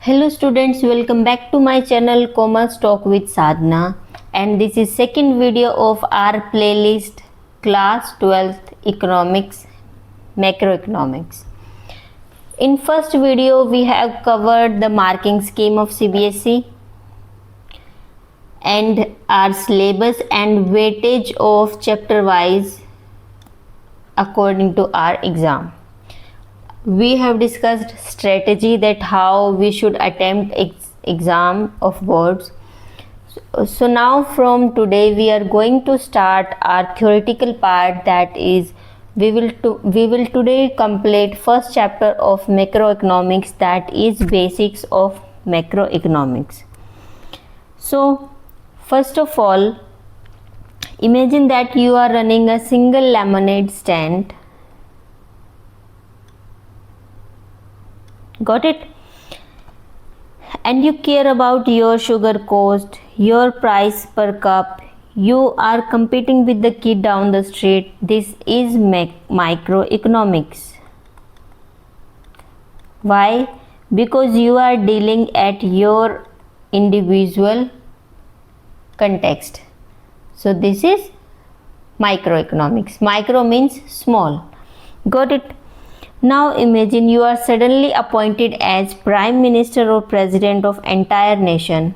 Hello students, welcome back to my channel Commerce Talk with Sadhna, and this is second video of our playlist Class 12th Economics Macroeconomics. In first video we have covered the marking scheme of CBSE and our syllabus and weightage of chapter wise according to our exam. We have discussed strategy, that how we should attempt exam of boards. So now from today we are going to start our theoretical part, that is we will today complete first chapter of macroeconomics, that is basics of macroeconomics. So first of all, imagine that you are running a single lemonade stand. Got it? And you care about your sugar cost, your price per cup. You are competing with the kid down the street. This is microeconomics. Why? Because you are dealing at your individual context. So this is microeconomics. Micro means small. Got it? Now imagine you are suddenly appointed as Prime Minister or President of entire nation.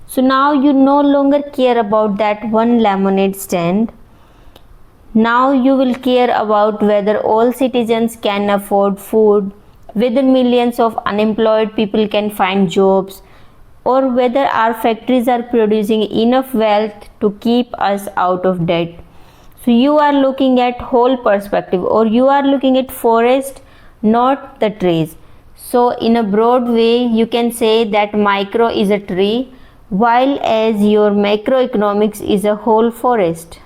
So now you no longer care about that one lemonade stand. Now you will care about whether all citizens can afford food, whether millions of unemployed people can find jobs, or whether our factories are producing enough wealth to keep us out of debt. So you are looking at whole perspective, or you are looking at forest, not the trees. So in a broad way you can say that micro is a tree, while as your macroeconomics is a whole forest.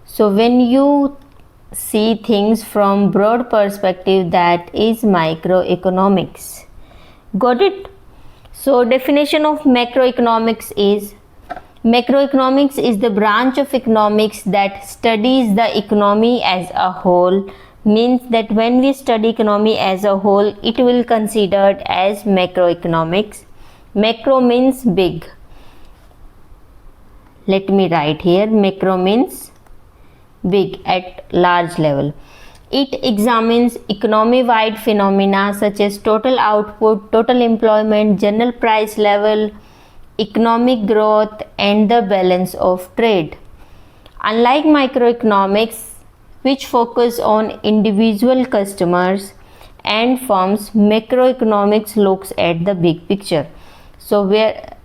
So when you see things from broad perspective, that is microeconomics. Got it? So definition of macroeconomics is: macroeconomics is the branch of economics that studies the economy as a whole. Means that when we study economy as a whole, it will considered as macroeconomics. Macro means big. Let me write here. Macro means big, at large level. It examines economy-wide phenomena such as total output, total employment, general price level, economic growth, and the balance of trade. Unlike microeconomics, which focus on individual customers and firms, macroeconomics looks at the big picture. So where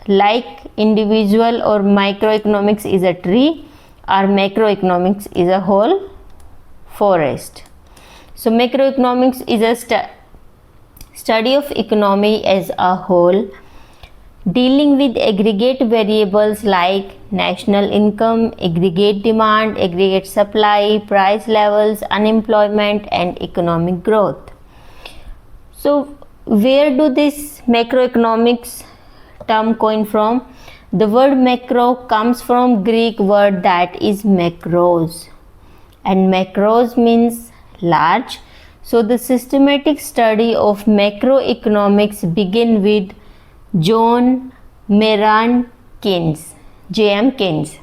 like individual or microeconomics is a tree, or macroeconomics is a whole forest. So macroeconomics is a study of economy as a whole, dealing with aggregate variables like national income, aggregate demand, aggregate supply, price levels, unemployment, and economic growth. So where do this macroeconomics term coin from? The word macro comes from Greek word that is macros, and macros means large. So the systematic study of macroeconomics begin with John Maynard Keynes, J.M. Keynes,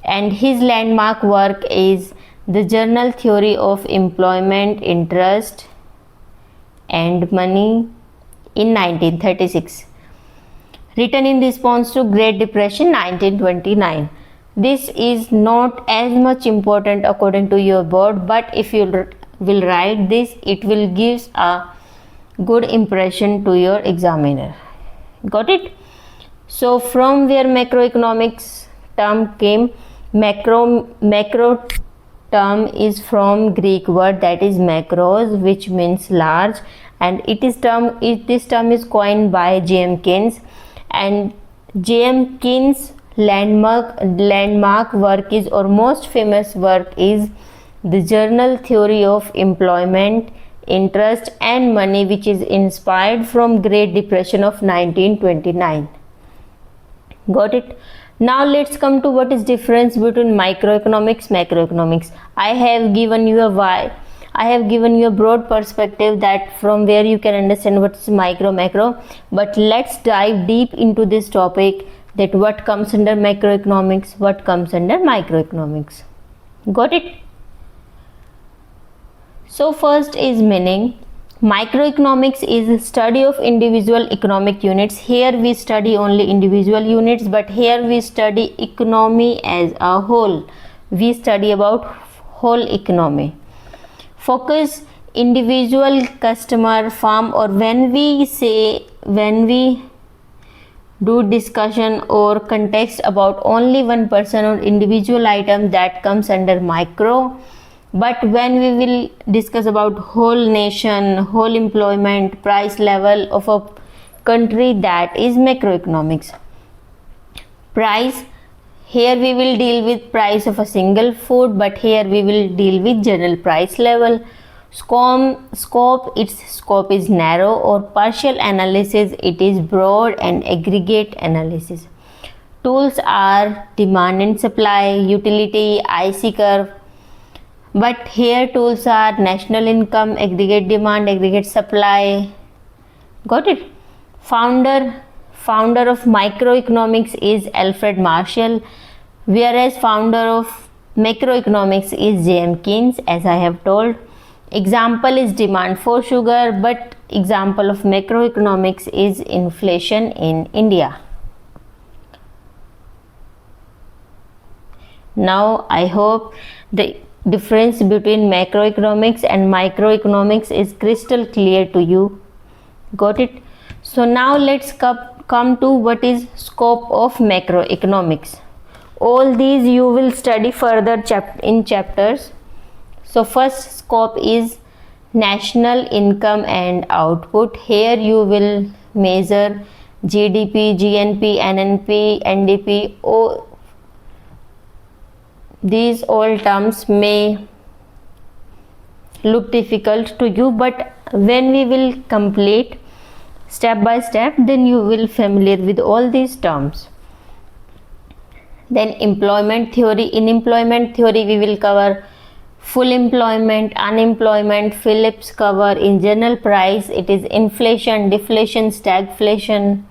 and his landmark work is The General Theory of Employment, Interest and Money in 1936, written in response to Great Depression 1929. This is not as much important according to your board, but if you will write this, it will give a good impression to your examiner. Got it? So from where macroeconomics term came? Macro term is from Greek word that is macros, which means large, and this term is coined by J.M. Keynes, and J.M. Keynes landmark work is, or most famous work is, The General Theory of Employment, Interest and Money, which is inspired from Great Depression of 1929. Got it? Now let's come to what is difference between microeconomics, macroeconomics. I have given you a I have given you a broad perspective that from where you can understand what's micro, macro. But let's dive deep into this topic, that what comes under macroeconomics, what comes under microeconomics. Got it? So first is meaning. Microeconomics is study of individual economic units. Here we study only individual units, but here we study economy as a whole. We study about whole economy. Focus individual, customer, farm, or when we do discussion or context about only one person or individual item, that comes under micro. But when we will discuss about whole nation, whole employment, price level of a country, that is macroeconomics. Price, here we will deal with price of a single food, but here we will deal with general price level. Scope, its scope is narrow or partial analysis, it is broad and aggregate analysis. Tools are demand and supply, utility, IC curve, but here tools are national income, aggregate demand, aggregate supply. Got it? Founder of microeconomics is Alfred Marshall, whereas founder of macroeconomics is J.M. Keynes, as I have told. Example is demand for sugar, but example of macroeconomics is inflation in India. Now I hope the difference between macroeconomics and microeconomics is crystal clear to you. Got it? So now let's come to what is scope of macroeconomics. All these you will study further in chapters. So first scope is national income and output. Here you will measure GDP, GNP, NNP, NDP. These all terms may look difficult to you, but when we will complete step by step, then you will familiar with all these terms. Then employment theory. In employment theory we will cover full employment, unemployment. Phillips cover in general price, it is inflation, deflation, stagflation.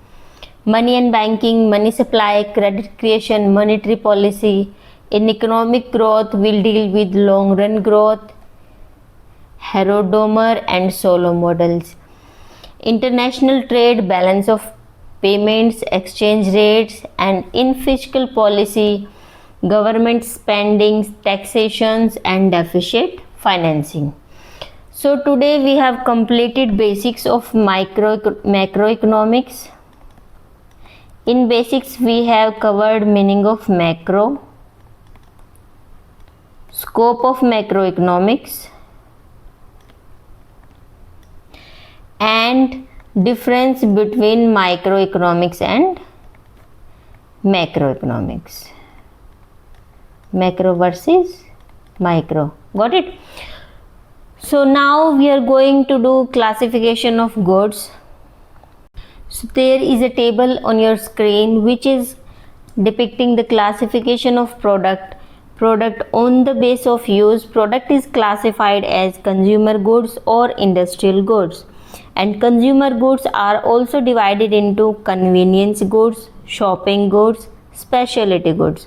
Money and banking, money supply, credit creation, monetary policy. In economic growth we'll deal with long run growth, Harrod-Domer and Solow models. International trade, balance of payments, exchange rates, and in fiscal policy, government spending, taxations, and deficit financing. So today we have completed basics of macroeconomics. In basics we have covered meaning of macro, scope of macroeconomics, and difference between microeconomics and macroeconomics. Macro versus micro. Got it? So now we are going to do classification of goods. So there is a table on your screen which is depicting the classification of product on the base of use. Product is classified as consumer goods or industrial goods, and consumer goods are also divided into convenience goods, shopping goods, specialty goods,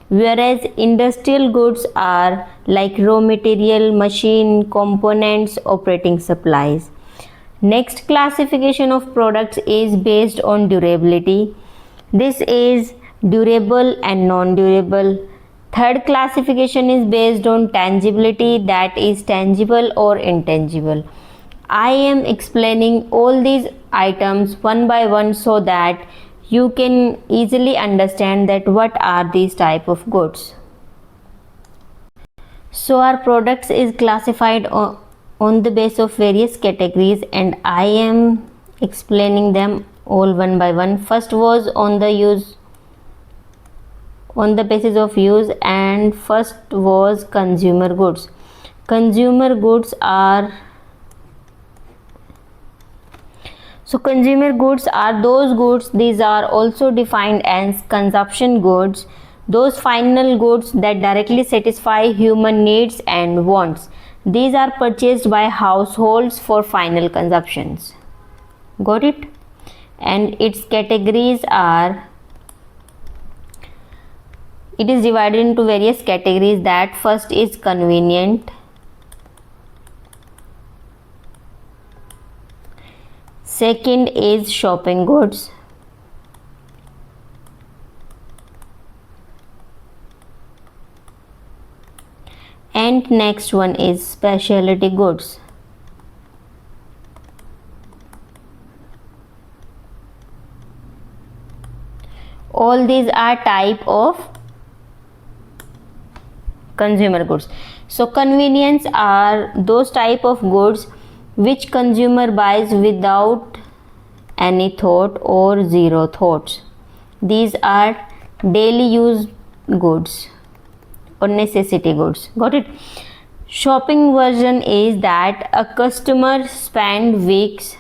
whereas industrial goods are like raw material, machine, components, operating supplies. Next classification of products is based on durability. This is durable and non-durable. Third classification is based on tangibility, that is tangible or intangible. I am explaining all these items one by one so that you can easily understand that what are these type of goods. So our products is classified on the base of various categories, and I am explaining them all one by one. First was on the basis of use, and first was consumer goods. Consumer goods are those goods, these are also defined as consumption goods, those final goods that directly satisfy human needs and wants. These are purchased by households for final consumptions. Got it? And its categories are, it is divided into various categories. That first is convenient, second is shopping goods, and next one is specialty goods. All these are type of consumer goods. So convenience are those type of goods which consumer buys without any thought or zero thoughts. These are daily use goods or necessity goods. Got it? Shopping version is that a customer spend weeks,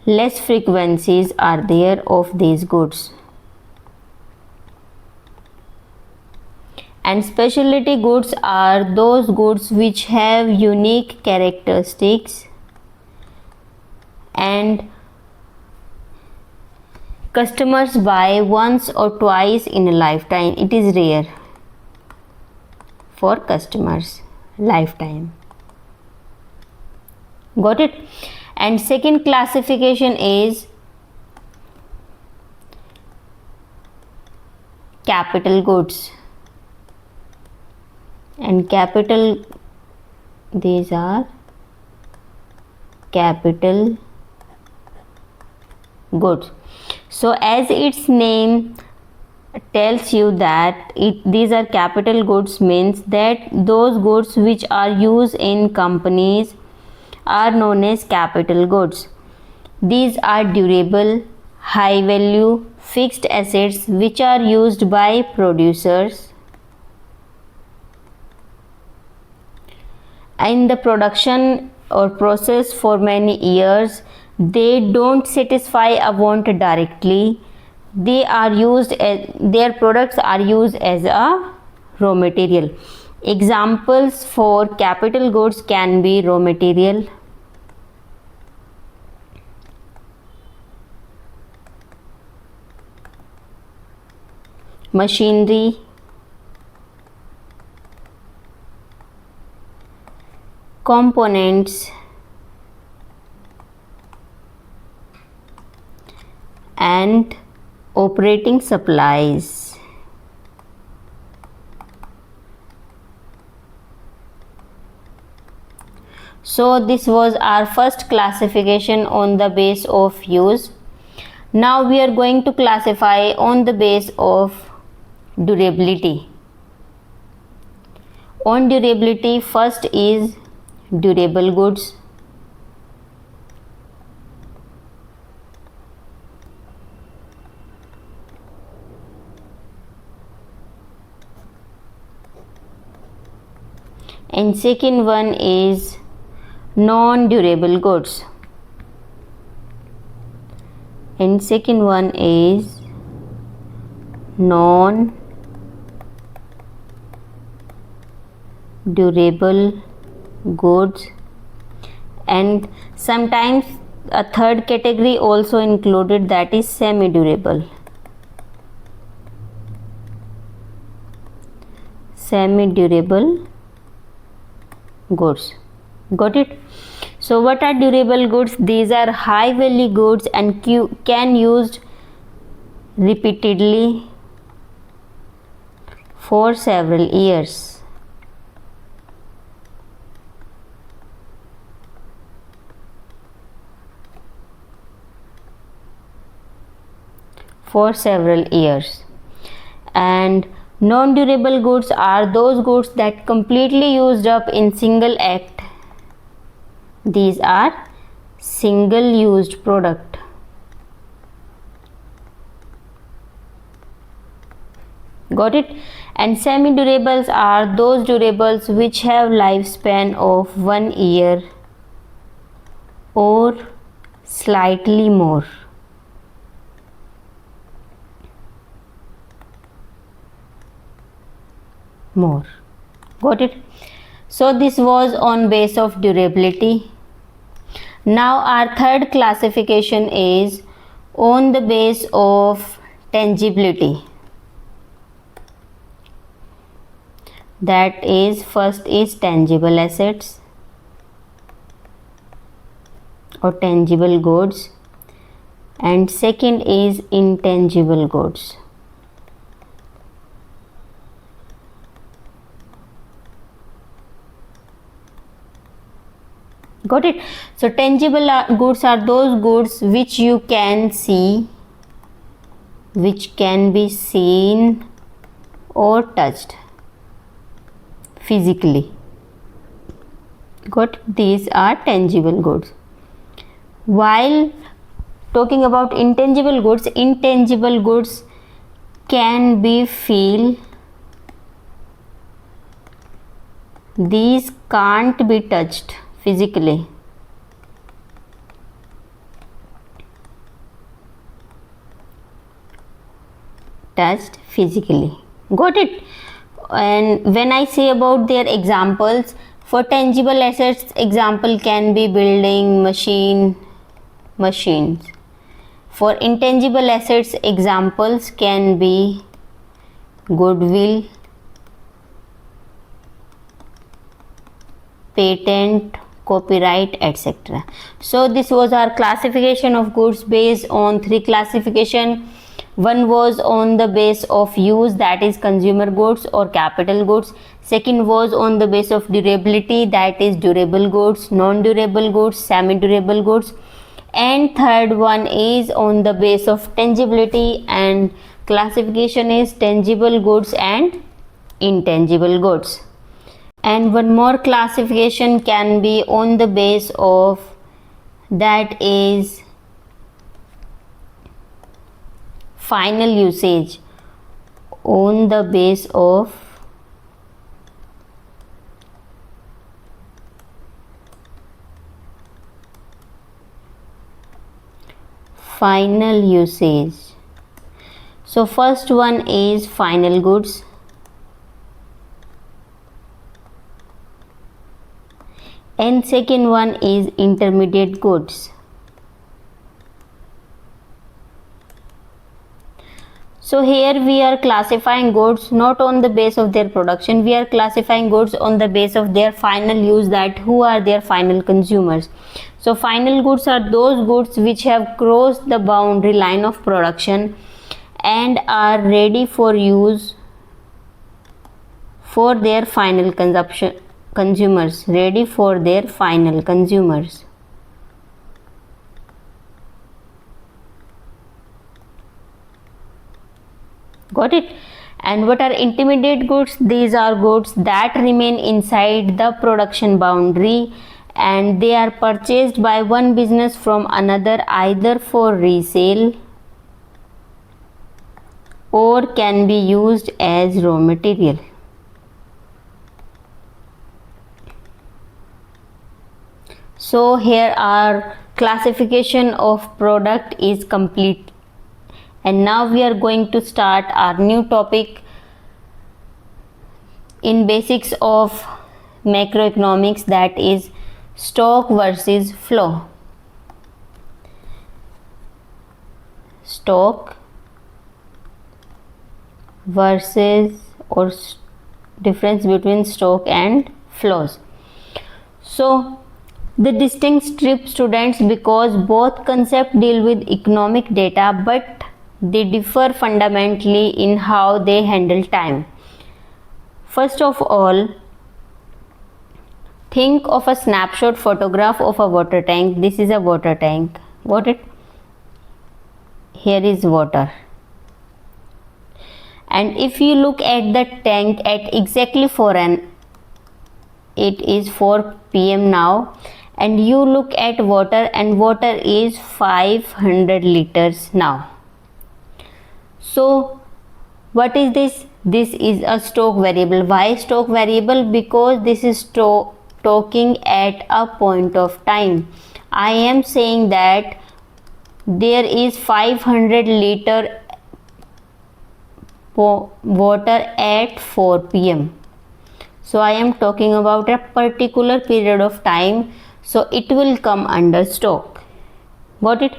less frequencies are there of these goods. And specialty goods are those goods which have unique characteristics and customers buy once or twice in a lifetime. It is rare for customers lifetime. Got it? And second classification is capital goods. And capital, these are capital goods. So as its name tells you that these are capital goods, means that those goods which are used in companies are known as capital goods. These are durable, high value, fixed assets which are used by producers in the production or process for many years. They don't satisfy a want directly. They are used as, their products are used as a raw material. Examples for capital goods can be raw material, machinery, components, and operating supplies. So this was our first classification on the base of use. Now we are going to classify on the base of durability. On durability, first is durable goods, and second one is non-durable goods, and second one is non-durable goods, and sometimes a third category also included, that is semi-durable. Semi-durable goods. Got it? So what are durable goods? These are high value goods and can used repeatedly for several years. For several years. And non-durable goods are those goods that completely used up in single act. These are single used product. Got it? And semi-durables are those durables which have lifespan of 1 year or slightly more. more. Got it? So this was on base of durability. Now our third classification is on the base of tangibility. That is, first is tangible assets or tangible goods, and second is intangible goods. Got it? So tangible goods are those goods which you can see, which can be seen or touched physically. Got it? These are tangible goods. While talking about intangible goods can be feel. These can't be touched physically. Touched physically. Got it? And when I say about their examples, for tangible assets, example can be building, machines. For intangible assets, examples can be goodwill, patent, copyright, etc. So this was our classification of goods based on three classification. One was on the base of use, that is consumer goods or capital goods. Second was on the base of durability, that is durable goods, non-durable goods, semi-durable goods. And third one is on the base of tangibility, and classification is tangible goods and intangible goods. And one more classification can be on the base of, that is final usage, on the base of final usage. So first one is final goods, and second one is intermediate goods. So here we are classifying goods not on the base of their production, we are classifying goods on the base of their final use, that who are their final consumers. So final goods are those goods which have crossed the boundary line of production and are ready for use for their final consumers, ready for their final consumers. Got it? And what are intermediate goods? These are goods that remain inside the production boundary and they are purchased by one business from another, either for resale or can be used as raw material. So here our classification of product is complete, and now we are going to start our new topic in basics of macroeconomics, that is stock versus flow. Stock versus or difference between stock and flows. So the distinct strip students, because both concepts deal with economic data but they differ fundamentally in how they handle time. First of all, think of a snapshot photograph of a water tank. This is a water tank. Got it? Here is water. And if you look at the tank at exactly 4 am, it is 4 p.m. now, and you look at water and water is 500 liters now. So what is this? This is a stock variable. Why stock variable? Because this is talking at a point of time. I am saying that there is 500 liter water at 4 p.m. So I am talking about a particular period of time, so it will come under stock. Got it?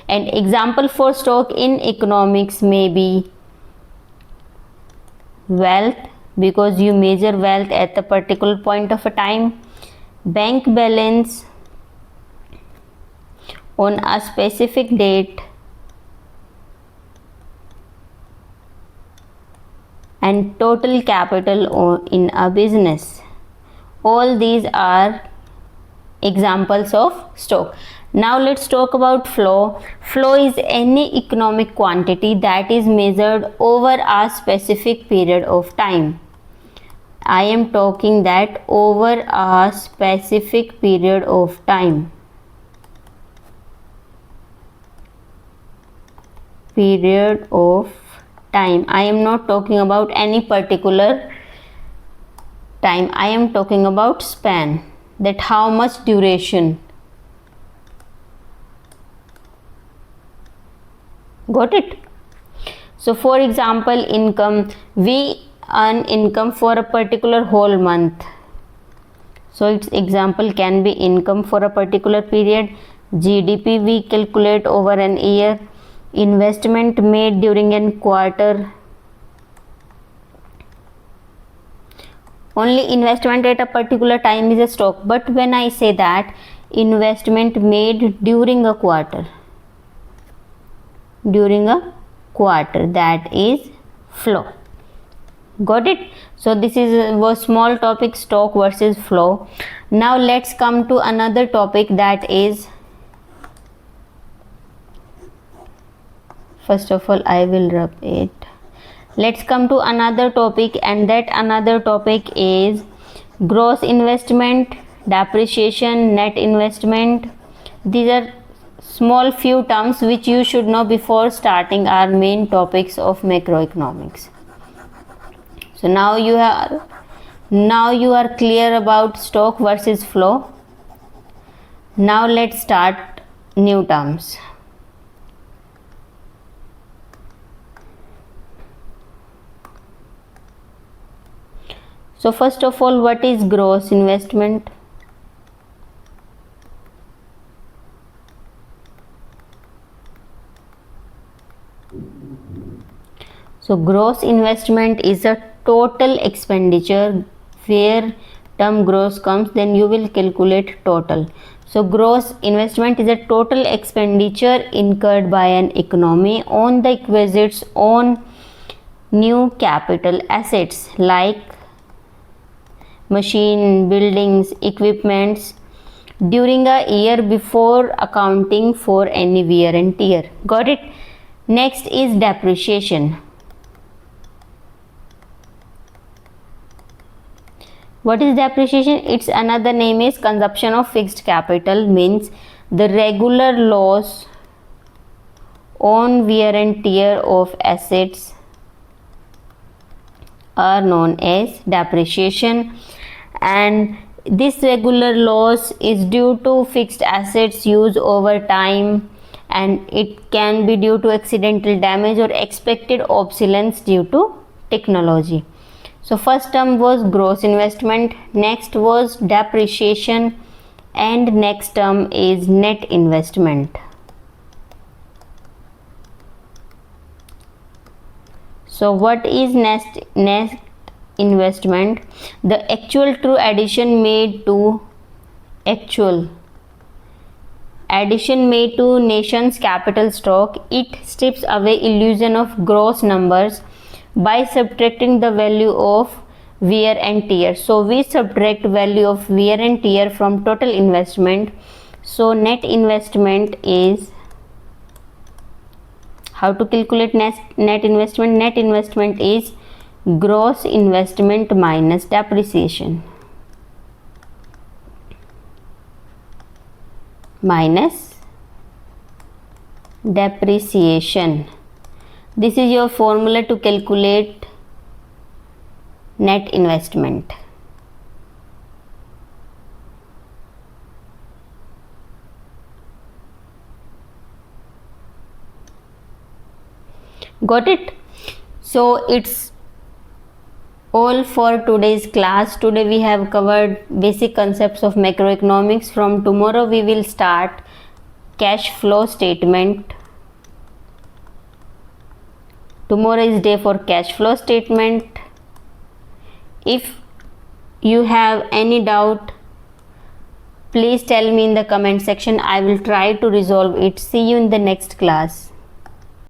An example for stock in economics may be wealth, because you measure wealth at a particular point of a time, bank balance on a specific date, and total capital in a business. All these are examples of stock. Now let's talk about flow. Flow is any economic quantity that is measured over a specific period of time. I am talking that over a specific period of time. Period of time. I am not talking about any particular time. I am talking about span, that how much duration. Got it? So for example, income, we earn income for a particular whole month, so its example can be income for a particular period. GDP we calculate over an year. Investment made during a quarter. Only investment at a particular time is a stock, but when I say that investment made during a quarter, that is flow. Got it? So this is a small topic, stock versus flow. Now let's come to another topic, that is, first of all I will rub it. Let's come to another topic, and that another topic is gross investment, depreciation, net investment. These are small few terms which you should know before starting our main topics of macroeconomics. So now you are clear about stock versus flow. Now let's start new terms. So first of all, what is gross investment? So gross investment is a total expenditure. Where term gross comes, then you will calculate total. So gross investment is a total expenditure incurred by an economy on the acquisitions on new capital assets like machine, buildings, equipments during a year before accounting for any wear and tear. Got it? Next is depreciation. What is depreciation? Its another name is consumption of fixed capital, means the regular loss on wear and tear of assets are known as depreciation, and this regular loss is due to fixed assets use over time, and it can be due to accidental damage or expected obsolescence due to technology. So first term was gross investment, next was depreciation, and next term is net investment. So what is net investment? The actual true addition made to nation's capital stock. It strips away illusion of gross numbers by subtracting the value of wear and tear. So we subtract value of wear and tear from total investment. So net investment is, how to calculate net investment? Net investment is gross investment minus depreciation. This is your formula to calculate net investment. Got it? So it's all for today's class. Today we have covered basic concepts of macroeconomics. From tomorrow we will start cash flow statement. Tomorrow is day for cash flow statement. If you have any doubt, please tell me in the comment section. I will try to resolve it. See you in the next class.